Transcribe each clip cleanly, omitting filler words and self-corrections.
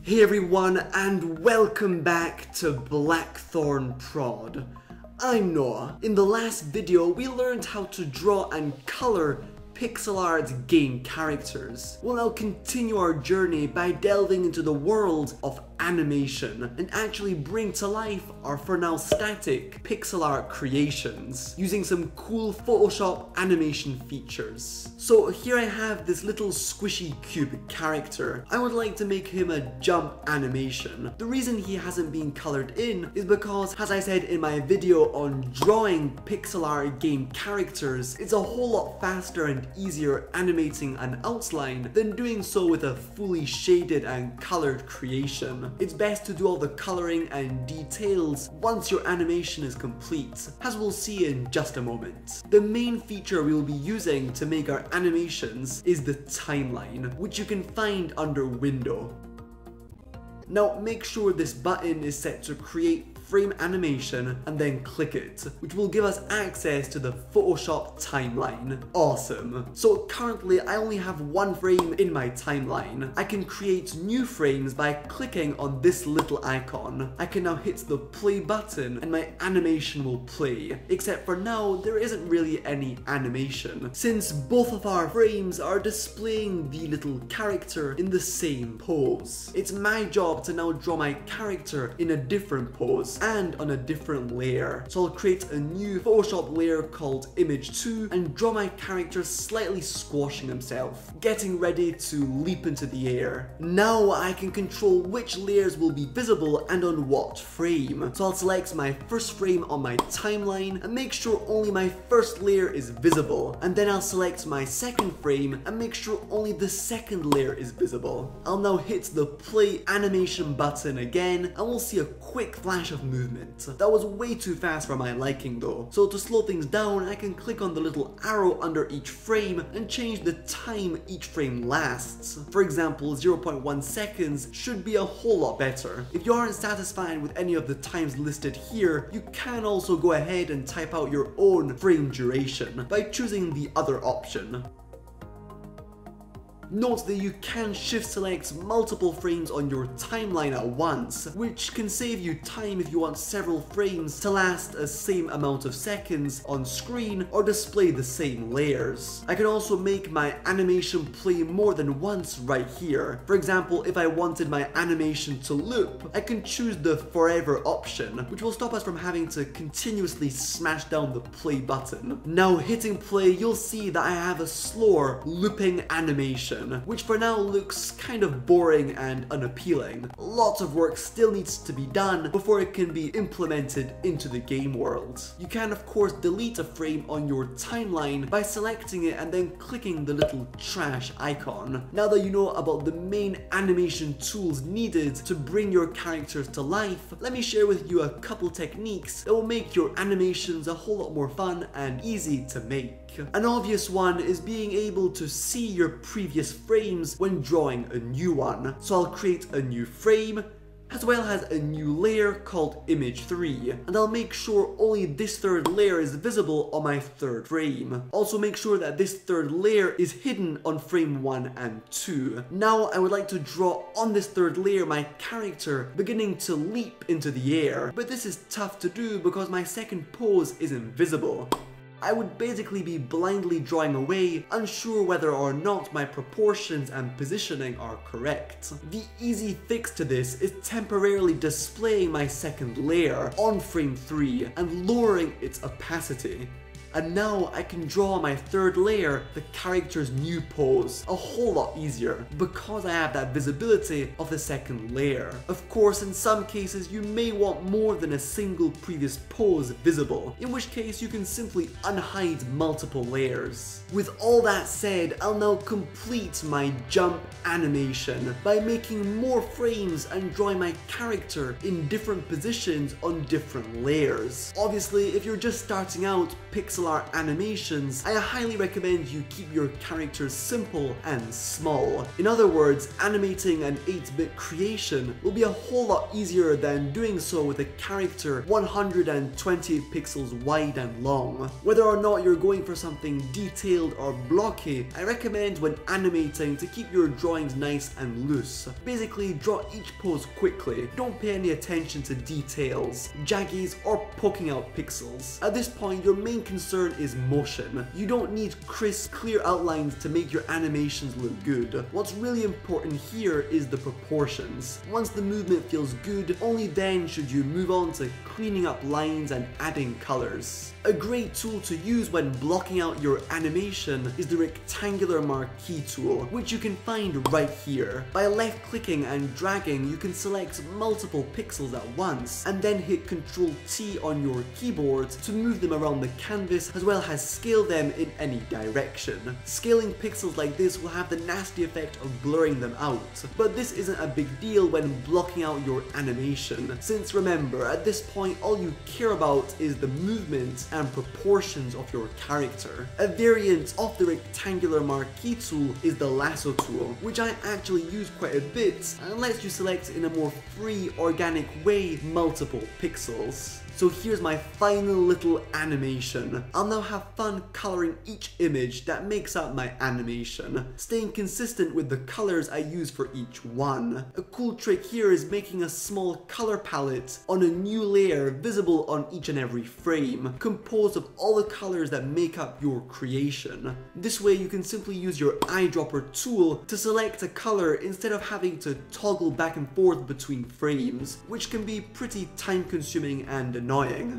Hey everyone, and welcome back to Blackthornprod. I'm Noah. In the last video, we learned how to draw and color pixel art game characters. We'll now continue our journey by delving into the world of animation and actually bring to life our for now static pixel art creations using some cool Photoshop animation features. So here I have this little squishy cube character. I would like to make him a jump animation. The reason he hasn't been colored in is because, as I said in my video on drawing pixel art game characters, it's a whole lot faster and easier animating an outline than doing so with a fully shaded and colored creation. It's best to do all the coloring and details once your animation is complete, as we'll see in just a moment. The main feature we will be using to make our animations is the timeline, which you can find under Window. Now make sure this button is set to create frame animation and then click it, which will give us access to the Photoshop timeline. Awesome. So currently I only have one frame in my timeline. I can create new frames by clicking on this little icon. I can now hit the play button and my animation will play, except for now there isn't really any animation, since both of our frames are displaying the little character in the same pose. It's my job to now draw my character in a different pose and on a different layer. So I'll create a new Photoshop layer called Image 2 and draw my character slightly squashing himself, getting ready to leap into the air. Now I can control which layers will be visible and on what frame. So I'll select my first frame on my timeline and make sure only my first layer is visible. And then I'll select my second frame and make sure only the second layer is visible. I'll now hit the play animation button again and we'll see a quick flash of movement. That was way too fast for my liking though. So to slow things down, I can click on the little arrow under each frame and change the time each frame lasts. For example, 0.1 seconds should be a whole lot better. If you aren't satisfied with any of the times listed here, you can also go ahead and type out your own frame duration by choosing the other option. Note that you can shift select multiple frames on your timeline at once, which can save you time if you want several frames to last a same amount of seconds on screen or display the same layers. I can also make my animation play more than once right here. For example, if I wanted my animation to loop, I can choose the forever option, which will stop us from having to continuously smash down the play button. Now hitting play, you'll see that I have a slower looping animation, which for now looks kind of boring and unappealing. Lots of work still needs to be done before it can be implemented into the game world. You can of course delete a frame on your timeline by selecting it and then clicking the little trash icon. Now that you know about the main animation tools needed to bring your characters to life, let me share with you a couple techniques that will make your animations a whole lot more fun and easy to make. An obvious one is being able to see your previous frames when drawing a new one. So I'll create a new frame as well as a new layer called Image 3, and I'll make sure only this third layer is visible on my third frame. Also make sure that this third layer is hidden on frame 1 and 2. Now I would like to draw on this third layer my character beginning to leap into the air, but this is tough to do because my second pose isn't visible. I would basically be blindly drawing away, unsure whether or not my proportions and positioning are correct. The easy fix to this is temporarily displaying my second layer on frame 3 and lowering its opacity. And now I can draw my third layer, the character's new pose, a whole lot easier because I have that visibility of the second layer. Of course, in some cases you may want more than a single previous pose visible, in which case you can simply unhide multiple layers. With all that said, I'll now complete my jump animation by making more frames and drawing my character in different positions on different layers. Obviously, if you're just starting out, pixel pixel art animations, I highly recommend you keep your characters simple and small. In other words, animating an 8-bit creation will be a whole lot easier than doing so with a character 120 pixels wide and long. Whether or not you're going for something detailed or blocky, I recommend when animating to keep your drawings nice and loose. Basically, draw each pose quickly. Don't pay any attention to details, jaggies, or poking out pixels. At this point, your main concern is motion. You don't need crisp, clear outlines to make your animations look good. What's really important here is the proportions. Once the movement feels good, only then should you move on to cleaning up lines and adding colors. A great tool to use when blocking out your animation is the rectangular marquee tool, which you can find right here. By left clicking and dragging, you can select multiple pixels at once, and then hit Ctrl T on your keyboard to move them around the canvas, as well as scale them in any direction. Scaling pixels like this will have the nasty effect of blurring them out, but this isn't a big deal when blocking out your animation, since remember, at this point all you care about is the movement and proportions of your character. A variant of the rectangular marquee tool is the lasso tool, which I actually use quite a bit and lets you select in a more free, organic way multiple pixels. So here's my final little animation. I'll now have fun coloring each image that makes up my animation, staying consistent with the colors I use for each one. A cool trick here is making a small color palette on a new layer visible on each and every frame, composed of all the colors that make up your creation. This way you can simply use your eyedropper tool to select a color instead of having to toggle back and forth between frames, which can be pretty time consuming and annoying.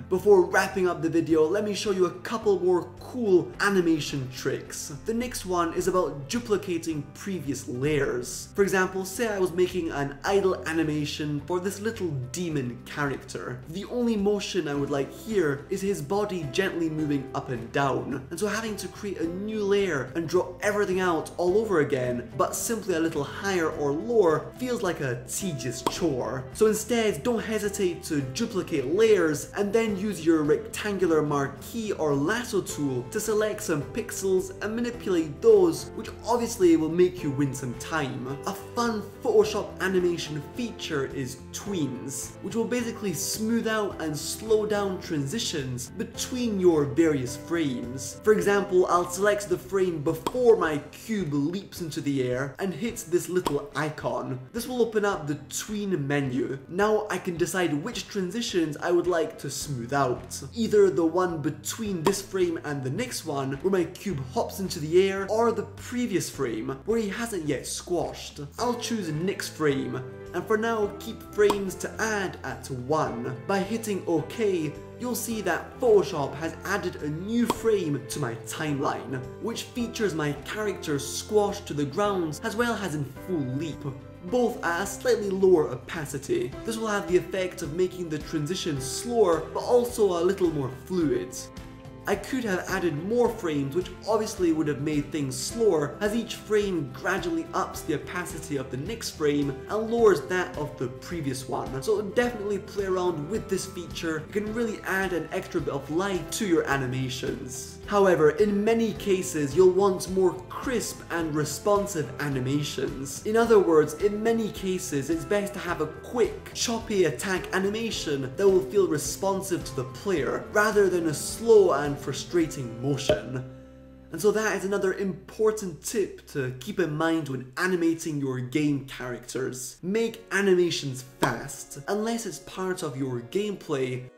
Before wrapping up the video, let me show you a couple more cool animation tricks. The next one is about duplicating previous layers. For example, say I was making an idle animation for this little demon character. The only motion I would like here is his body gently moving up and down, and so having to create a new layer and draw everything out all over again, but simply a little higher or lower, feels like a tedious chore. So instead, don't hesitate to duplicate layers and then use your rectangular marquee or lasso tool to select some pixels and manipulate those, which obviously will make you win some time. A fun Photoshop animation feature is tweens, which will basically smooth out and slow down transitions between your various frames. For example, I'll select the frame before my cube leaps into the air and hits this little icon. This will open up the tween menu. Now I can decide which transitions I would like to smooth out. Either the one between this frame and the next one, where my cube hops into the air, or the previous frame, where he hasn't yet squashed. I'll choose next frame, and for now keep frames to add at 1. By hitting OK, you'll see that Photoshop has added a new frame to my timeline, which features my character squashed to the ground as well as in full leap, both at a slightly lower opacity. This will have the effect of making the transition slower, but also a little more fluid. I could have added more frames, which obviously would have made things slower, as each frame gradually ups the opacity of the next frame and lowers that of the previous one. So definitely play around with this feature. It can really add an extra bit of life to your animations. However, in many cases, you'll want more crisp and responsive animations. In other words, in many cases, it's best to have a quick, choppy attack animation that will feel responsive to the player, rather than a slow and frustrating motion. And so that is another important tip to keep in mind when animating your game characters. Make animations fast, unless it's part of your gameplay.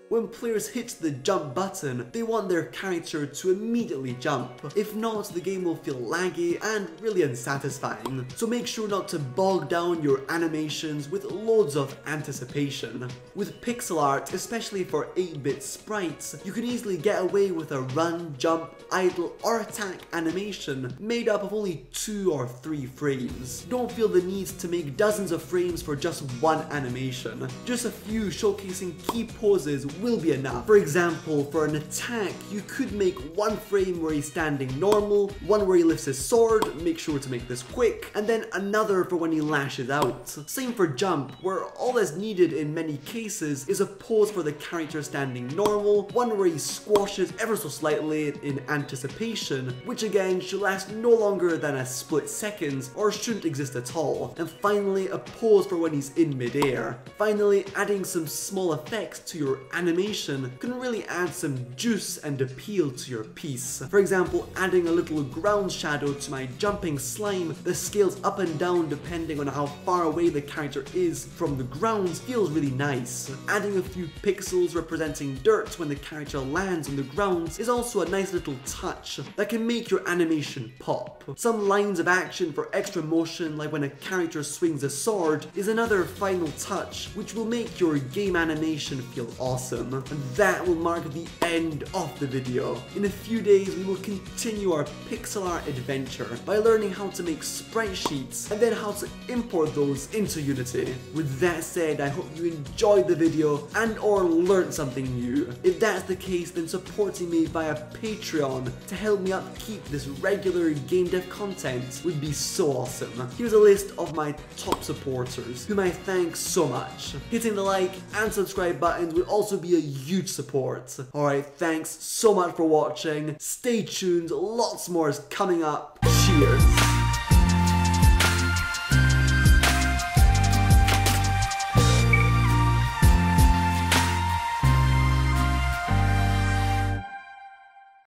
When players hit the jump button, they want their character to immediately jump. If not, the game will feel laggy and really unsatisfying. So make sure not to bog down your animations with loads of anticipation. With pixel art, especially for 8-bit sprites, you can easily get away with a run, jump, idle, or attack animation made up of only 2 or 3 frames. Don't feel the need to make dozens of frames for just one animation. Just a few showcasing key poses will be enough. For example, for an attack, you could make one frame where he's standing normal, one where he lifts his sword, make sure to make this quick, and then another for when he lashes out. Same for jump, where all that's needed in many cases is a pose for the character standing normal, one where he squashes ever so slightly in anticipation, which again should last no longer than a split seconds or shouldn't exist at all, and finally a pose for when he's in midair. Finally, adding some small effects to your animation can really add some juice and appeal to your piece. For example, adding a little ground shadow to my jumping slime that scales up and down depending on how far away the character is from the ground feels really nice. Adding a few pixels representing dirt when the character lands on the ground is also a nice little touch that can make your animation pop. Some lines of action for extra motion, like when a character swings a sword, is another final touch which will make your game animation feel awesome. And that will mark the end of the video. In a few days we will continue our pixel art adventure by learning how to make sprite sheets and then how to import those into Unity. With that said, I hope you enjoyed the video and or learned something new. If that's the case, then supporting me via Patreon to help me upkeep this regular game dev content would be so awesome. Here's a list of my top supporters, whom I thank so much. Hitting the like and subscribe buttons would also be a huge support. Alright, thanks so much for watching. Stay tuned, lots more is coming up. Cheers!